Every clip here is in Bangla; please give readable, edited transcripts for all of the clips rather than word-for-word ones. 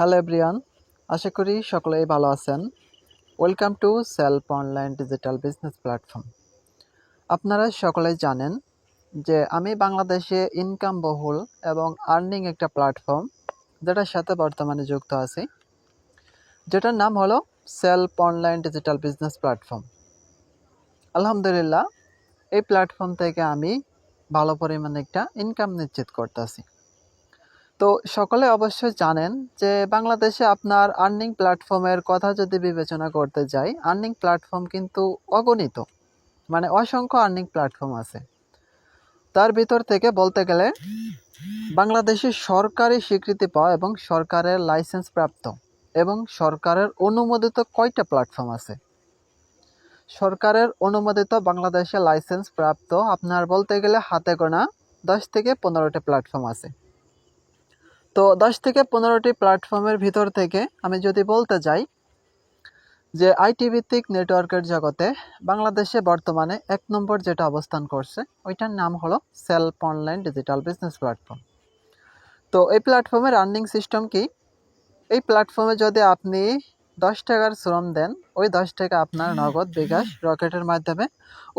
হ্যালো এভরিওয়ান, আশা করি সকলেই ভালো আছেন। Welcome to self online digital business platform. আপনারা সকলেই জানেন যে আমি বাংলাদেশে ইনকাম বহুল এবং আর্নিং একটা প্ল্যাটফর্ম যেটার সাথে বর্তমানে যুক্ত আছি, যেটার নাম হলো self online digital business platform. আলহামদুলিল্লাহ, এই প্ল্যাটফর্ম থেকে আমি ভালো পরিমাণে একটা ইনকাম নিশ্চিত করতেছি। তো সকলে অবশ্যই জানেন যে বাংলাদেশে আপনার আর্নিং প্ল্যাটফর্মের কথা যদি বিবেচনা করতে যাই, আর্নিং প্ল্যাটফর্ম কিন্তু অগণিত, মানে অসংখ্য আর্নিং প্ল্যাটফর্ম আছে। তার ভিতর থেকে বলতে গেলে বাংলাদেশে সরকারি স্বীকৃতি পাওয়া এবং সরকারের লাইসেন্স প্রাপ্ত এবং সরকারের অনুমোদিত কয়টা প্ল্যাটফর্ম আছে? সরকারের অনুমোদিত বাংলাদেশে লাইসেন্স প্রাপ্ত আপনার বলতে গেলে হাতে গোনা 10 থেকে 15টি প্ল্যাটফর্ম আছে। তো 10 থেকে 15টি প্ল্যাটফর্মের ভিতর থেকে আমি যদি বলতে যাই যে আইটি ভিত্তিক নেটওয়ার্কের জগতে বাংলাদেশে বর্তমানে 1 নম্বর যেটা অবস্থান করছে ওইটার নাম হলো self online digital business platform. তো এই প্ল্যাটফর্মের আর্নিং সিস্টেম কি? এই প্ল্যাটফর্মে যদি আপনি 10 টাকার শ্রম দেন, ওই 10 টাকা আপনার নগদ বিকাশ রকেটের মাধ্যমে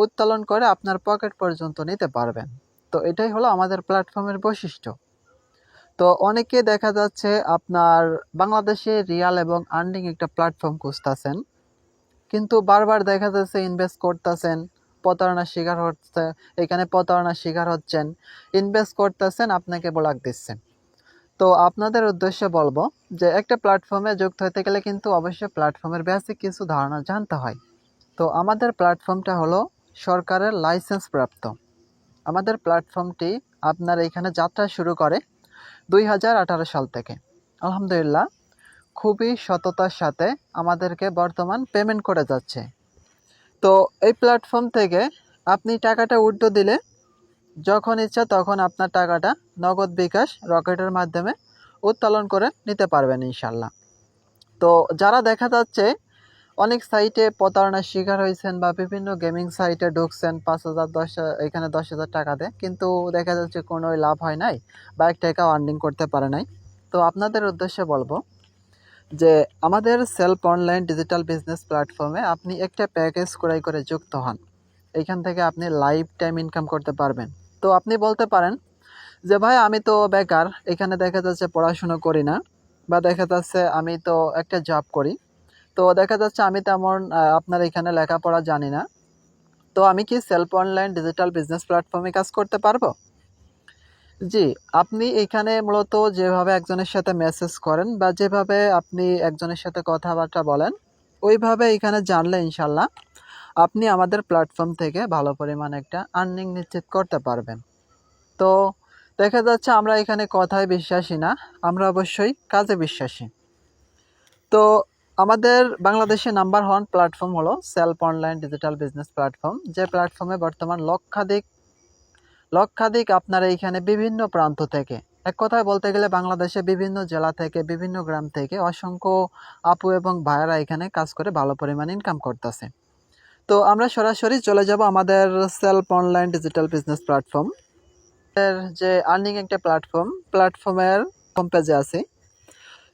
উত্তোলন করে আপনার পকেট পর্যন্ত নিতে পারবেন। তো এটাই হলো আমাদের প্ল্যাটফর্মের বৈশিষ্ট্য। তো অনেকে দেখা যাচ্ছে আপনার বাংলাদেশে রিয়াল এবং আর্নিং একটা প্ল্যাটফর্ম খুঁজতেছেন, কিন্তু বারবার দেখা যাচ্ছে ইনভেস্ট করতেছেন, প্রতারণার শিকার হচ্ছে, এখানে প্রতারণার শিকার হচ্ছেন, ইনভেস্ট করতেছেন, আপনাকে ব্লক দিচ্ছেন। তো আপনাদের উদ্দেশ্যে বলবো যে একটা প্ল্যাটফর্মে যুক্ত হতে গেলে কিন্তু অবশ্যই প্ল্যাটফর্মের বেসিক কিছু ধারণা জানতে হয়। তো আমাদের প্ল্যাটফর্মটা হলো সরকারের লাইসেন্স প্রাপ্ত। আমাদের প্ল্যাটফর্মটি আপনার এখানে যাত্রা শুরু করে 2018 সাল থেকে। আলহামদুলিল্লাহ, খুবই সততার সাথে আমাদেরকে বর্তমান পেমেন্ট করে যাচ্ছে। তো এই প্ল্যাটফর্ম থেকে আপনি টাকাটা উইথড্র দিলে যখন ইচ্ছা তখন আপনার টাকাটা নগদ বিকাশ রকেটের মাধ্যমে উত্তোলন করে নিতে পারবেন ইনশাল্লাহ। তো যারা দেখা যাচ্ছে অনেক সাইটে প্রতারণার শিকার হয়েছেন বা বিভিন্ন গেমিং সাইটে ঢুকছেন 5,000 এখানে 10,000 টাকা দেয়, কিন্তু দেখা যাচ্ছে কোনো লাভ হয় নাই বা 1 টাকাও আর্নিং করতে পারে নাই। তো আপনাদের উদ্দেশ্যে বলবো যে আমাদের সেলফ অনলাইন ডিজিটাল বিজনেস প্ল্যাটফর্মে আপনি একটা প্যাকেজ ক্রয় করে যুক্ত হন। এইখান থেকে আপনি লাইফ টাইম ইনকাম করতে পারবেন। তো আপনি বলতে পারেন যে ভাই আমি তো বেকার, এখানে দেখা যাচ্ছে পড়াশুনো করি না, বা দেখা যাচ্ছে আমি তো একটা জব করি, তো দেখা যাচ্ছে আমি তেমন আপনার এখানে লেখাপড়া জানি না, তো আমি কি সেলফ অনলাইন ডিজিটাল বিজনেস প্ল্যাটফর্মে কাজ করতে পারবো? জি, আপনি এখানে মূলত যেভাবে একজনের সাথে মেসেজ করেন বা যেভাবে আপনি একজনের সাথে কথাবার্তা বলেন, ওইভাবে এখানে জানলে ইনশাল্লাহ আপনি আমাদের প্ল্যাটফর্ম থেকে ভালো পরিমাণে একটা আর্নিং নিশ্চিত করতে পারবেন। তো দেখা যাচ্ছে আমরা এখানে কথায় বিশ্বাসী না, আমরা অবশ্যই কাজে বিশ্বাসী। তো আমাদের বাংলাদেশে নাম্বার 1 প্ল্যাটফর্ম হলো self online digital business platform, যে প্ল্যাটফর্মে বর্তমান লক্ষাধিক আপনারা এইখানে বিভিন্ন প্রান্ত থেকে, এক কথায় বলতে গেলে বাংলাদেশে বিভিন্ন জেলা থেকে বিভিন্ন গ্রাম থেকে অসংখ্য আপু এবং ভাইয়েরা এখানে কাজ করে ভালো পরিমাণে ইনকাম করতেছে। তো আমরা সরাসরি চলে যাব আমাদের self online digital business platform এর যে আর্নিং একটা প্ল্যাটফর্মের হোম পেজে আছি।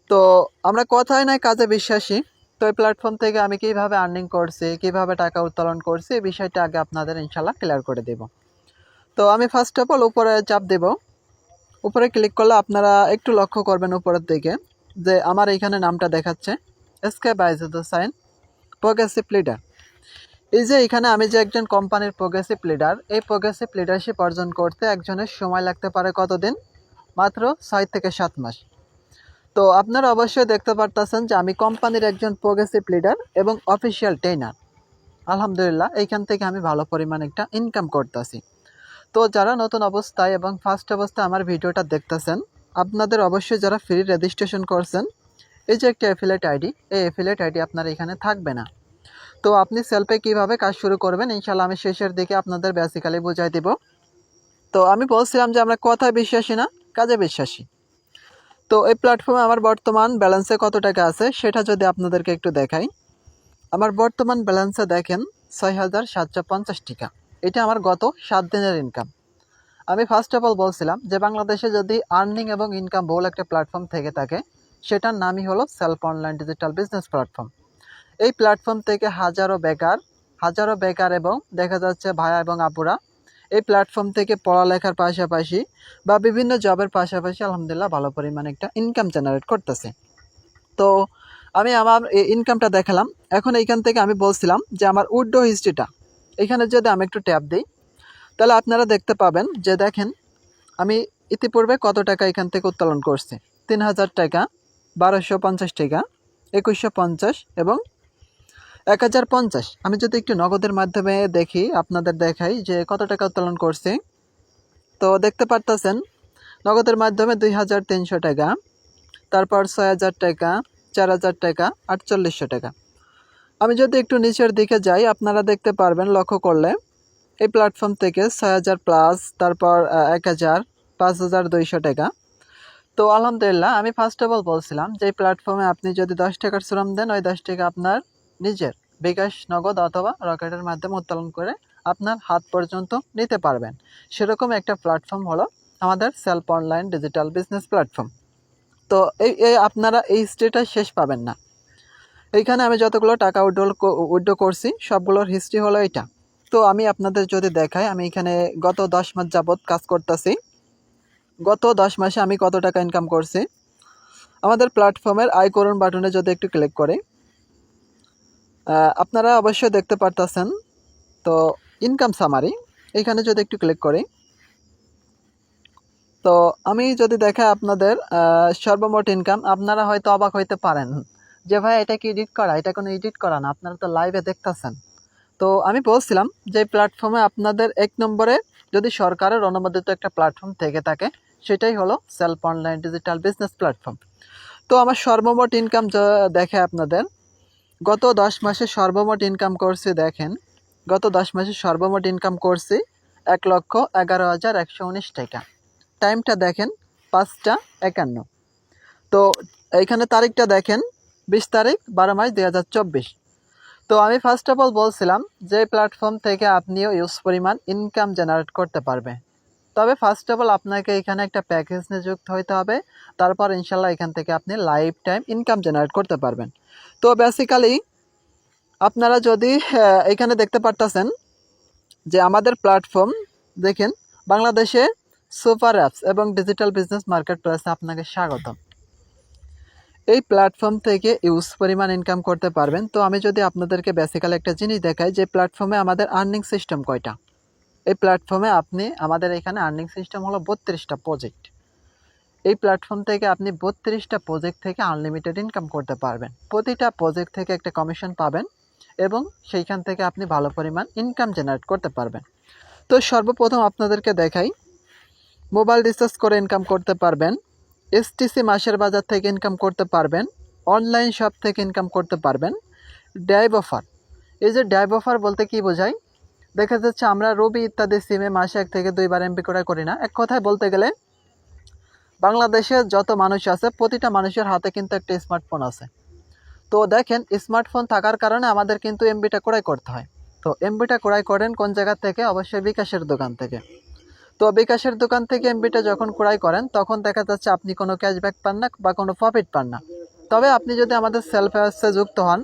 তো আমরা কথায় নয় কাজে বিশ্বাসী। তো এই প্ল্যাটফর্ম থেকে আমি কিভাবে আর্নিং করছি, কিভাবে টাকা উত্তোলন করছি, এই বিষয়টা আগে আপনাদের ইনশাল্লাহ ক্লিয়ার করে দেব। তো আমি ফার্স্ট অফ অল উপরে চাপ দেব। উপরে ক্লিক করলে আপনারা একটু লক্ষ্য করবেন উপরের দিকে যে আমার এইখানে নামটা দেখাচ্ছে এসকে বাইজুদ হোসাইন প্রোগ্রেসিভ লিডার। এই যে এখানে আমি যে একজন কোম্পানির প্রোগ্রেসিভ লিডার, এই প্রোগ্রেসিভ লিডারশিপ অর্জন করতে একজনের সময় লাগতে পারে কতদিন? মাত্র 6 থেকে 7 মাস। তো আপনারা অবশ্যই দেখতে পারতেছেন যে আমি কোম্পানির একজন প্রোগ্রেসিভ লিডার এবং অফিসিয়াল ট্রেনার। আলহামদুলিল্লাহ, এইখান থেকে আমি ভালো পরিমাণ একটা ইনকাম করতেছি। তো যারা নতুন অবস্থায় এবং ফার্স্ট অবস্থায় আমার ভিডিওটা দেখতেছেন, আপনাদের অবশ্যই যারা ফ্রি রেজিস্ট্রেশন করছেন, এই যে একটা অ্যাফিলিয়েট আইডি, এই অ্যাফিলিয়েট আইডি আপনার এখানে থাকবে না। তো আপনি সেলফে কিভাবে কাজ শুরু করবেন ইনশাল্লাহ আমি শেষের দিকে আপনাদের বেসিক্যালি বুঝাই দিব। তো আমি বলছিলাম যে আমরা কথায় বিশ্বাসী না, কাজে বিশ্বাসী। তো এই প্ল্যাটফর্মে আমার বর্তমান ব্যালেন্সে কত টাকা আছে সেটা যদি আপনাদেরকে একটু দেখাই। আমার বর্তমান ব্যালেন্সে দেখেন 6,750 টাকা। এটা আমার গত 7 দিনের ইনকাম। আমি ফার্স্ট অফ অল বলছিলাম যে বাংলাদেশে যদি আর্নিং এবং ইনকাম বহুল একটা প্ল্যাটফর্ম থেকে থাকে, সেটার নামই হলো self online digital business platform. এই প্ল্যাটফর্ম থেকে হাজারো বেকার এবং দেখা যাচ্ছে ভাইয়া এবং আপুরা এই প্ল্যাটফর্ম থেকে পড়ালেখার পাশাপাশি বা বিভিন্ন জবের পাশাপাশি আলহামদুলিল্লাহ ভালো পরিমাণে একটা ইনকাম জেনারেট করতেছে। তো আমি আমার ইনকামটা দেখালাম। এখন এইখান থেকে আমি বলছিলাম যে আমার উইথড্র হিস্ট্রিটা, এখানে যদি আমি একটু ট্যাপ দিই তাহলে আপনারা দেখতে পাবেন যে দেখেন আমি ইতিপূর্বে কত টাকা এখান থেকে উত্তোলন করছি। 3000 টাকা, 1250 টাকা, 2150 এবং 1050। আমি যদি একটু নগদের মাধ্যমে দেখি, আপনাদের দেখাই যে কত টাকা উত্তোলন করছি। তো দেখতে পারতেছেন নগদের মাধ্যমে 2300 টাকা, তারপর 6000 টাকা, 4000 টাকা, 4800 টাকা। আমি যদি একটু নিচের দিকে যাই আপনারা দেখতে পারবেন, লক্ষ্য করলে এই প্ল্যাটফর্ম থেকে 6000 প্লাস, তারপর 1000, 5200 টাকা। তো আলহামদুলিল্লাহ আমি ফার্স্ট অফ অল বলছিলাম যে এই প্ল্যাটফর্মে আপনি যদি 10 টাকার শ্রম দেন, ওই 10 টাকা আপনার নিজের বিকাশ, নগদ অথবা রকেটের মাধ্যমে উত্তোলন করে আপনার হাত পর্যন্ত নিতে পারবেন। সেরকম একটা প্ল্যাটফর্ম হলো আমাদের self online digital business platform. তো এই আপনারা এই স্টেটা শেষ পাবেন না। এইখানে আমি যতগুলো টাকা উইথড্র করছি সবগুলোর হিস্ট্রি হলো এটা। তো আমি আপনাদের যদি দেখাই, আমি এখানে গত 10 মাস যাবত কাজ করতেছি। গত 10 মাসে আমি কত টাকা ইনকাম করছি, আমাদের প্ল্যাটফর্মের আয় করুন বাটনে যদি একটু ক্লিক করি আপনারা অবশ্যই দেখতে পারতেছেন। তো ইনকাম সামারি এখানে যদি একটু ক্লিক করি, তো আমি যদি দেখাই আপনাদের সর্বমোট ইনকাম, আপনারা হয়তো অবাক হইতে পারেন যে ভাই এটা কি এডিট করা, এটা কোনো এডিট করা না, আপনারা তো লাইভে দেখতেছেন। তো আমি বলছিলাম যে প্ল্যাটফর্মে আপনাদের 1 নম্বরে যদি সরকারের অনুমোদিত একটা প্ল্যাটফর্ম থেকে থাকে সেটাই হলো self online digital business platform. তো আমার সর্বমোট ইনকাম দেখে আপনাদের গত 10 মাসে সর্বমোট ইনকাম করছি, দেখেন গত 10 মাসে সর্বমোট ইনকাম করছি 1,11,119 টাকা। টাইমটা দেখেন 5টা 51। তো এইখানে তারিখটা দেখেন 20 তারিখ 12 মাস 2024। তো আমি ফার্স্ট অফ অল বলছিলাম যে প্ল্যাটফর্ম থেকে আপনিও ইউজ পরিমাণ ইনকাম জেনারেট করতে পারবেন। তবে ফার্স্ট অফ অল আপনাকে এখানে একটা প্যাকেজ নিয়ে যুক্ত হইতে হবে, তারপর ইনশাল্লাহ এখান থেকে আপনি লাইফ টাইম ইনকাম জেনারেট করতে পারবেন। তো বেসিক্যালি আপনারা যদি এখানে দেখতে পারতেছেন যে আমাদের প্ল্যাটফর্ম দেখেন বাংলাদেশে সুপার অ্যাপস এবং ডিজিটাল বিজনেস মার্কেট প্লেসে আপনাকে স্বাগতম। এই প্ল্যাটফর্ম থেকে ইউজ পরিমাণ ইনকাম করতে পারবেন। তো আমি যদি আপনাদেরকে বেসিক্যালি একটা জিনিস দেখাই যে প্ল্যাটফর্মে আমাদের আর্নিং সিস্টেম কয়টা। এই প্ল্যাটফর্মে আমাদের এখানে আর্নিং সিস্টেম হলো 32টা প্রজেক্ট। এই প্ল্যাটফর্ম থেকে আপনি 32টা প্রজেক্ট থেকে আনলিমিটেড ইনকাম করতে পারবেন। প্রতিটা প্রজেক্ট থেকে একটা কমিশন পাবেন এবং সেইখান থেকে আপনি ভালো পরিমাণ ইনকাম জেনারেট করতে পারবেন। তো সর্বপ্রথম আপনাদেরকে দেখাই, মোবাইল রিচার্জ করে ইনকাম করতে পারবেন, এসটিসি মাসের বাজার থেকে ইনকাম করতে পারবেন, অনলাইন শপ থেকে ইনকাম করতে পারবেন, ড্রাইভ অফার। এই যে ড্রাইভ অফার বলতে কি বোঝায়, দেখা যাচ্ছে আমরা রবি ইত্যাদি সিমে মাসে 1 থেকে 2 বার এমবি করে করি না। এক কথায় বলতে গেলে বাংলাদেশে যত মানুষ আছে প্রতিটা মানুষের হাতে কিন্তু একটা স্মার্টফোন আছে। তো দেখেন স্মার্টফোন থাকার কারণে আমাদের কিন্তু এমবিটা ক্রয় করতে হয়। তো এমবিটা ক্রয় করেন কোন জায়গা থেকে, অবশ্যই বিকাশের দোকান থেকে। তো বিকাশের দোকান থেকে এমবিটা যখন ক্রয় করেন তখন দেখা যাচ্ছে আপনি কোনো ক্যাশব্যাক পান না বা কোনো প্রফিট পান না। তবে আপনি যদি আমাদের সেলফ অ্যাপসে যুক্ত হন,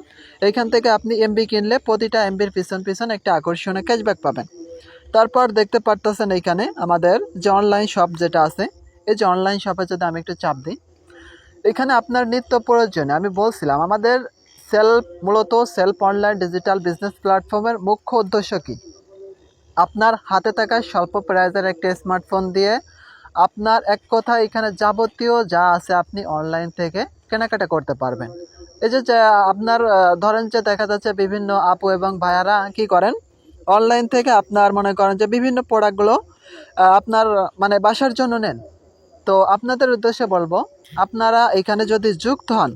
এইখান থেকে আপনি এমবি কিনলে প্রতিটা এমবির পিছন একটা আকর্ষণীয় ক্যাশব্যাক পাবেন। তারপর দেখতে পারতেছেন এইখানে আমাদের যে অনলাইন শপ যেটা আছে, এই যে অনলাইন শপে যদি আমি একটু চাপ দিই, এখানে আপনার নিত্য প্রয়োজনে আমি বলছিলাম আমাদের মূলত সেলফ অনলাইন ডিজিটাল বিজনেস প্ল্যাটফর্মের মুখ্য উদ্দেশ্য কী, আপনার হাতে থাকা স্বল্প প্রাইজের একটা স্মার্টফোন দিয়ে আপনার এক কথা এখানে যাবতীয় যা আছে আপনি অনলাইন থেকে কেনাকাটা করতে পারবেন। এই যে আপনার ধরেন যে দেখা যাচ্ছে বিভিন্ন আপু এবং ভাইয়ারা কি করেন, অনলাইন থেকে আপনার মনে করেন যে বিভিন্ন প্রোডাক্টগুলো আপনার মানে বাসার জন্য নেন। তো আপনাদের উদ্দেশ্যে বলবো, আপনারা এখানে যদি যুক্ত হন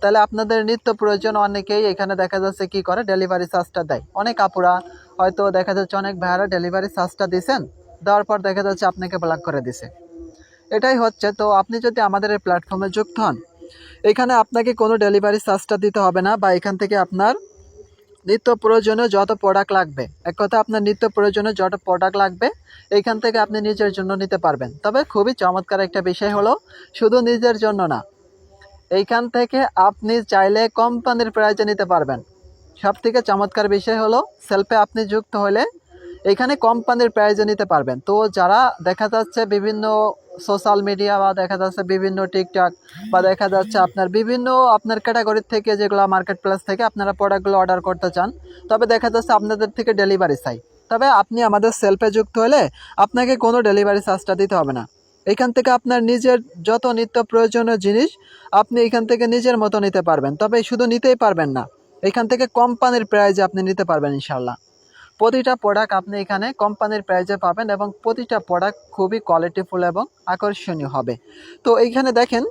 তাহলে আপনাদের নিত্য প্রয়োজন অনেকেই এখানে দেখা যাচ্ছে কি করে, ডেলিভারি চার্জটা দেয়। অনেক আপুরা হয়তো দেখা যাচ্ছে, অনেক ভাইয়ারা ডেলিভারি চার্জটা দিয়েছেন, দেওয়ার পর দেখা যাচ্ছে আপনাকে ব্লক করে দিছে। এটাই হচ্ছে। তো আপনি যদি আমাদের এই প্ল্যাটফর্মে যুক্ত হন, এখানে আপনাকে কোনো ডেলিভারি চার্জটা দিতে হবে না, বা এখান থেকে আপনার নিত্য প্রয়োজনীয় যত প্রোডাক্ট লাগবে, এক কথা আপনার নিত্য প্রয়োজনীয় যত প্রোডাক্ট লাগবে এইখান থেকে আপনি নিজের জন্য নিতে পারবেন। তবে খুবই চমৎকার একটা বিষয় হলো, শুধু নিজের জন্য না, এইখান থেকে আপনি চাইলে কোম্পানির প্রাইজে নিতে পারবেন। সব থেকে চমৎকার বিষয় হলো সেলফে আপনি যুক্ত হলে এখানে কোম্পানির প্রাইজে নিতে পারবেন। তো যারা দেখা যাচ্ছে বিভিন্ন সোশ্যাল মিডিয়া বা দেখা যাচ্ছে বিভিন্ন টিকটক বা দেখা যাচ্ছে আপনার বিভিন্ন আপনার ক্যাটাগরির থেকে যেগুলো মার্কেট প্লেস থেকে আপনারা প্রোডাক্টগুলো অর্ডার করতে চান, তবে দেখা যাচ্ছে আপনাদের থেকে ডেলিভারি চাই, তবে আপনি আমাদের সেলফে যুক্ত হলে আপনাকে কোনো ডেলিভারি চার্জটা দিতে হবে না। এখান থেকে আপনার নিজের যত নিত্য প্রয়োজনীয় জিনিস আপনি এখান থেকে নিজের মতো নিতে পারবেন, তবে শুধু নিতেই পারবেন না, এখান থেকে কোম্পানির প্রাইজে আপনি নিতে পারবেন ইনশাল্লাহ। প্রতিটা প্রোডাক্ট আপনি এখানে কোম্পানির প্রাইজে পাবেন এবং প্রতিটা প্রোডাক্ট খুবই কোয়ালিটিফুল এবং আকর্ষণীয় হবে। তো এইখানে দেখেন,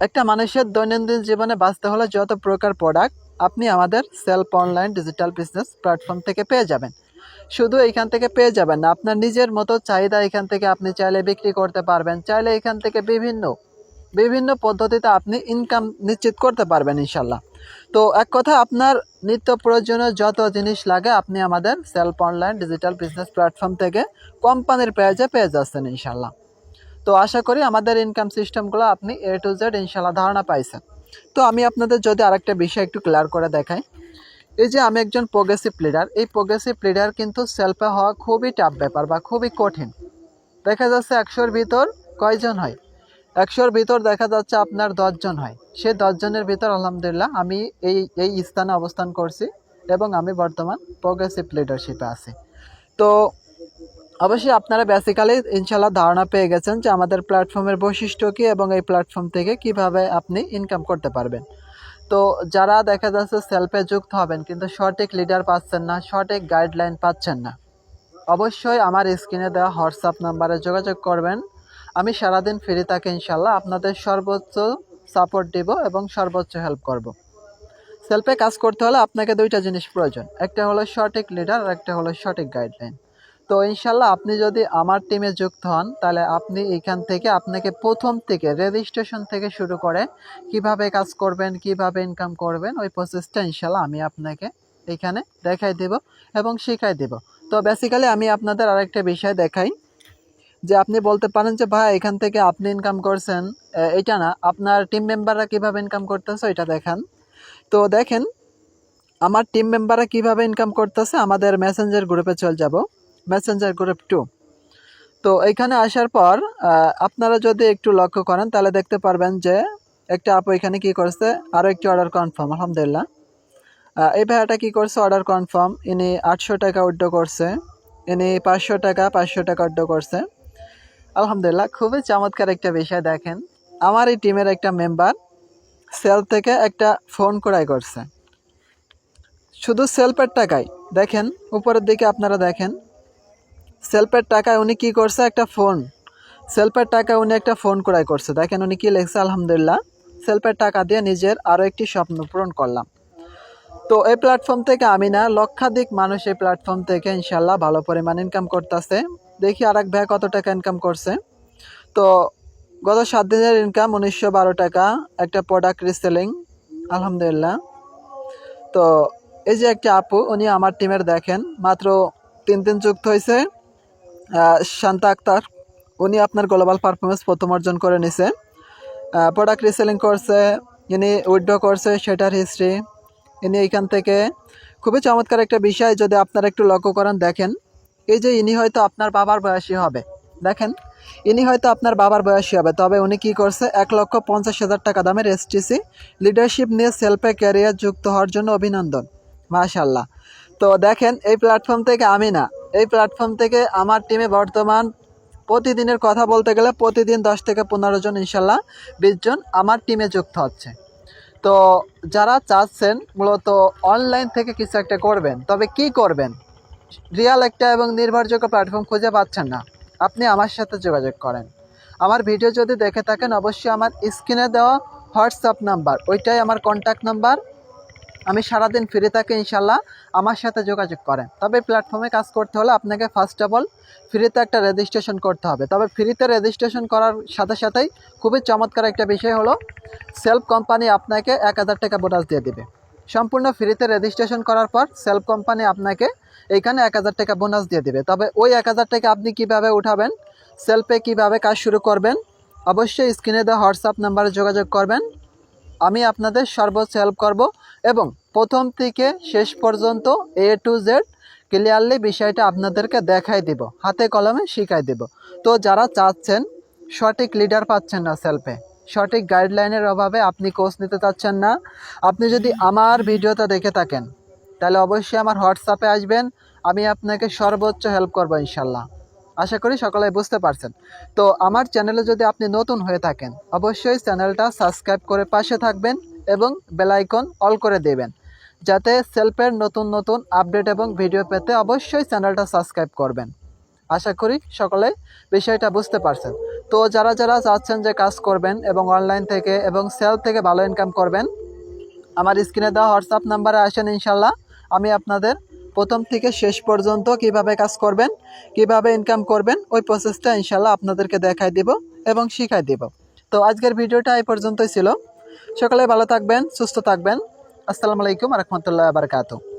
একটা মানুষের দৈনন্দিন জীবনে বাঁচতে হলে যত প্রকার প্রোডাক্ট আপনি আমাদের self online digital business platform থেকে পেয়ে যাবেন। শুধু এইখান থেকে পেয়ে যাবেন না, আপনার নিজের মতো চাহিদা এখান থেকে আপনি চাইলে বিক্রি করতে পারবেন, চাইলে এখান থেকে বিভিন্ন বিভিন্ন পদ্ধতিতে আপনি ইনকাম নিশ্চিত করতে পারবেন ইনশাল্লাহ। তো এক কথা, আপনার নিত্য প্রয়োজনীয় যত জিনিস লাগে আপনি আমাদের self online digital business platform থেকে কোম্পানির প্রাইজে পেয়ে যাচ্ছেন ইনশাল্লাহ। তো আশা করি আমাদের ইনকাম সিস্টেমগুলো আপনি A to Z ইনশাল্লাহ ধারণা পাইছেন। তো আমি আপনাদের যদি আরেকটা বিষয় একটু ক্লিয়ার করে দেখাই, এই যে আমি একজন প্রোগ্রেসিভ লিডার, এই প্রোগ্রেসিভ লিডার কিন্তু সেলফে হওয়া খুবই টাফ ব্যাপার বা খুবই কঠিন। দেখা যাচ্ছে 100-র ভিতর কয়জন হয়, 100-র ভিতর দেখা যাচ্ছে আপনার 10 জন হয়। সেই 10 জনের ভিতর আলহামদুলিল্লাহ আমি এই স্থানে অবস্থান করছি এবং আমি বর্তমান প্রোগ্রেসিভ লিডারশিপে আছি। তো অবশ্যই আপনারা বেসিক্যালি ইনশাল্লাহ ধারণা পেয়ে গেছেন যে আমাদের প্ল্যাটফর্মের বৈশিষ্ট্য কী এবং এই প্ল্যাটফর্ম থেকে কিভাবে আপনি ইনকাম করতে পারবেন। তো যারা দেখা যাচ্ছে সেলফে যুক্ত হবেন কিন্তু সঠিক লিডার পাচ্ছেন না, সঠিক গাইডলাইন পাচ্ছেন না, অবশ্যই আমার স্ক্রিনে দেওয়া হোয়াটসঅ্যাপ নাম্বারে যোগাযোগ করবেন। আমি সারাদিন ফ্রি থাকি ইনশাল্লাহ, আপনাদের সর্বোচ্চ সাপোর্ট দিব এবং সর্বোচ্চ হেল্প করব। সেলফে কাজ করতে হলে আপনাকে দুইটা জিনিস প্রয়োজন, একটা হলো সঠিক লিডার আর একটা হলো সঠিক গাইডলাইন। তো ইনশাল্লাহ আপনি যদি আমার টিমে যুক্ত হন তাহলে আপনি এখান থেকে আপনাকে প্রথম থেকে রেজিস্ট্রেশন থেকে শুরু করে কিভাবে কাজ করবেন, কিভাবে ইনকাম করবেন, ওই প্রসেসটা ইনশাল্লাহ আমি আপনাকে এখানে দেখাই দেব এবং শেখাই দেব। তো বেসিক্যালি আমি আপনাদের আরেকটা বিষয় দেখাই, যে আপনি বলতে পারেন যে ভাই এখান থেকে আপনি ইনকাম করছেন, এটা না, আপনার টিম মেম্বাররা কীভাবে ইনকাম করতেছে এটা দেখান। তো দেখেন আমার টিম মেম্বাররা কীভাবে ইনকাম করতেছে, আমাদের মেসেঞ্জার গ্রুপে চলে যাব, মেসেঞ্জার গ্রুপ 2। তো এখানে আসার পর আপনারা যদি একটু লক্ষ্য করেন তাহলে দেখতে পারবেন যে একটা আপু এখানে কি করছে, আরও একটি অর্ডার কনফার্ম আলহামদুলিল্লাহ। এই ভাইয়াটা কী করছে, অর্ডার কনফার্ম, ইনি 800 টাকা উইথড্র করছে, ইনি 500 টাকা উইথড্র করছে আলহামদুলিল্লাহ। খুবই চমৎকার একটা বিষয় দেখেন, আমার এই টিমের একটা মেম্বার সেল থেকে একটা ফোন ক্রয় করছে শুধু সেলফের টাকায়। দেখেন উপরের দিকে আপনারা দেখেন, সেলফের টাকায় উনি কি করছে, একটা ফোন, সেলফের টাকায় উনি একটা ফোন ক্রয় করছে। দেখেন উনি কি লিখছে, আলহামদুলিল্লাহ সেলফের টাকা দিয়ে নিজের আরও একটি স্বপ্ন পূরণ করলাম। তো এই প্ল্যাটফর্ম থেকে আমি না লক্ষাধিক মানুষ এই প্ল্যাটফর্ম থেকে ইনশাল্লাহ ভালো পরিমাণ ইনকাম করতেছে। দেখি আরেক ভাই কত টাকা ইনকাম করছে। তো গত 7 দিনের ইনকাম 1912 টাকা, একটা প্রোডাক্ট রিসেলিং আলহামদুলিল্লাহ। তো এই যে একটা আপু, উনি আমার টিমের দেখেন মাত্র 3 দিন যুক্ত হয়েছে, শান্তা আক্তার, উনি আপনার গ্লোবাল পারফরমেন্স প্রথম অর্জন করে নিছে, প্রোডাক্ট রিসেলিং করছে, ইনি উইথড্র করছে সেটার হিস্ট্রি, ইনি এইখান থেকে খুবই চমৎকার একটা বিষয় যদি আপনারা একটু লক্ষ্য করেন, দেখেন এই যে ইনি হয়তো আপনার বাবার বয়সী হবে, দেখেন ইনি হয়তো আপনার বাবার বয়সী হবে, তবে উনি কি করছে 1,50,000 টাকা দামের STC লিডারশিপ নিয়ে সেলফে ক্যারিয়ার যুক্ত হওয়ার জন্য অভিনন্দন, মাশাল্লাহ। তো দেখেন এই প্ল্যাটফর্ম থেকে আমি না, এই প্ল্যাটফর্ম থেকে আমার টিমে বর্তমান প্রতিদিনের কথা বলতে গেলে প্রতিদিন 10 থেকে 15 জন ইনশাল্লাহ 20 জন আমার টিমে যুক্ত হচ্ছে। তো যারা চাচ্ছেন মূলত অনলাইন থেকে কিছু একটা করবেন, তবে কি করবেন, রিয়াল একটা এবং নির্ভরযোগ্য প্ল্যাটফর্ম খুঁজে পাচ্ছেন না, আপনি আমার সাথে যোগাযোগ করেন। আমার ভিডিও যদি দেখে থাকেন অবশ্যই আমার স্ক্রিনে দেওয়া হোয়াটসঅ্যাপ নাম্বার, ওইটাই আমার কন্ট্যাক্ট নাম্বার। আমি সারাদিন ফ্রি থাকি ইনশাল্লাহ, আমার সাথে যোগাযোগ করেন। তবে প্ল্যাটফর্মে কাজ করতে হলে আপনাকে ফার্স্ট অফ অল ফ্রিতে একটা রেজিস্ট্রেশন করতে হবে। তবে ফ্রিতে রেজিস্ট্রেশন করার সাথে সাথেই খুবই চমৎকার একটা বিষয় হলো সেলফ কোম্পানি আপনাকে 1000 টাকা বোনাস দিয়ে দেবে। সম্পূর্ণ ফ্রিতে রেজিস্ট্রেশন করার পর সেলফ কোম্পানি আপনাকে এইখানে 1000 টাকা বোনাস দিয়ে দেবে। তবে ওই 1000 টাকা আপনি কিভাবে উঠাবেন, সেলফে কিভাবে কাজ শুরু করবেন, অবশ্যই স্ক্রিনে দেওয়া হোয়াটসঅ্যাপ নাম্বারে যোগাযোগ করবেন। আমি আপনাদের সর্বোচ্চ হেল্প করব এবং প্রথম থেকে শেষ পর্যন্ত A to Z ক্লিয়ারলি বিষয়টা আপনাদেরকে দেখাই দিব, হাতে কলমে শিখাই দেব। তো যারা চাচ্ছেন সঠিক লিডার পাচ্ছেন না সেলফে, সঠিক গাইডলাইনের অভাবে আপনি কোর্স নিতে চাচ্ছেন না, আপনি যদি আমার ভিডিওটা দেখে থাকেন তাহলে অবশ্যই আমার হোয়াটসঅ্যাপে আসবেন, আমি আপনাকে সর্বোচ্চ হেল্প করবো ইনশাল্লাহ। আশা করি সকলে বুঝতে পারছেন। তো আমার চ্যানেলে যদি আপনি নতুন হয়ে থাকেন অবশ্যই চ্যানেলটা সাবস্ক্রাইব করে পাশে থাকবেন এবং বেল আইকন অল করে দেবেন, যাতে সেলফের নতুন নতুন আপডেট এবং ভিডিও পেতে অবশ্যই চ্যানেলটা সাবস্ক্রাইব করবেন। আশা করি সকলে বিষয়টা বুঝতে পারছেন। তো যারা যারা চাচ্ছেন যে কাজ করবেন এবং অনলাইন থেকে এবং সেল থেকে ভালো ইনকাম করবেন, আমার স্ক্রিনে দেওয়া হোয়াটসঅ্যাপ নাম্বারে আসেন, ইনশাল্লাহ আমি আপনাদের প্রথম থেকে শেষ পর্যন্ত কিভাবে কাজ করবেন, কিভাবে ইনকাম করবেন, ওই প্রসেসটা ইনশাল্লাহ আপনাদেরকে দেখাই দেব এবং শিখাই দেব। তো আজকের ভিডিওটা এই পর্যন্তই ছিল। সকলে ভালো থাকবেন, সুস্থ থাকবেন। আসসালামু আলাইকুম ওয়া রাহমাতুল্লাহি ওয়া বারাকাতুহু।